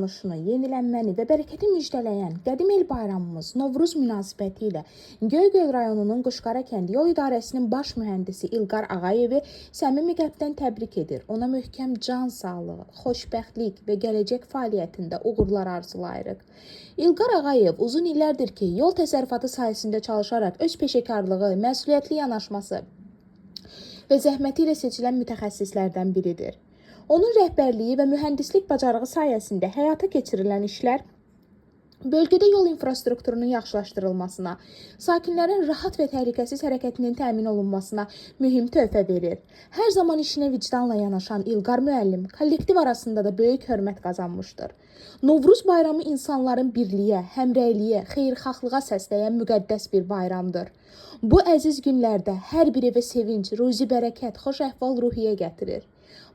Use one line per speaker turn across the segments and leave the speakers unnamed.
yaranışını, yenilənməni və bərəkəti müjdələyən qədim el bayramımız Novruz münasibəti ilə Göygöl rayonunun Quşqara kəndi yol idarəsinin baş mühəndisi İlqar Ağayevi səmimi qəlbdən təbrik edir. Ona möhkəm can sağlığı, xoşbəxtlik və gələcək fəaliyyətində uğurlar arzulayırıq. İlqar Ağayev uzun illərdir ki, yol təsərrüfatı sahəsində çalışaraq öz peşəkarlığı, məsuliyyətli yanaşması və zəhməti ilə seçilən mütəxəssislərdən biridir. Onun rəhbərliyi və mühəndislik bacarığı sayəsində həyata keçirilən işlər bölgədə yol infrastrukturunun yaxşılaşdırılmasına, sakinlərin rahat və təhlükəsiz hərəkətinin təmin olunmasına mühüm töhfə verir. Hər zaman işinə vicdanla yanaşan İlqar müəllim kollektiv arasında da böyük hörmət qazanmışdır. Novruz bayramı insanların birliyə, həmrəyliyə, xeyirxahlığa səsləyən müqəddəs bir bayramdır. Bu əziz günlərdə hər bir evə sevinc, ruzi bərəkət, xoş əhval ruhiyyə gətirir.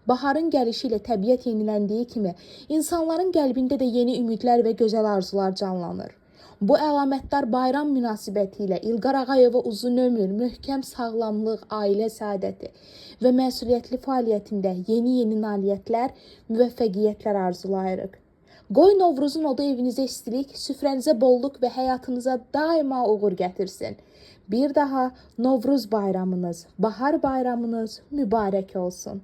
Baharın gəlişi ilə təbiət yeniləndiyi kimi, insanların qəlbində də yeni ümidlər və gözəl arzular canlanır. Bu əlamətdar bayram münasibəti ilə İlqar Ağayeva uzun ömür, möhkəm sağlamlıq, ailə səadəti və məsuliyyətli fəaliyyətində yeni nailiyyətlər, müvəffəqiyyətlər arzulayırıq. Qoy Novruzun odu evinizə istilik, süfrənizə bolluk və həyatınıza daima uğur gətirsin. Bir daha Novruz bayramınız, bahar bayramınız mübarək olsun.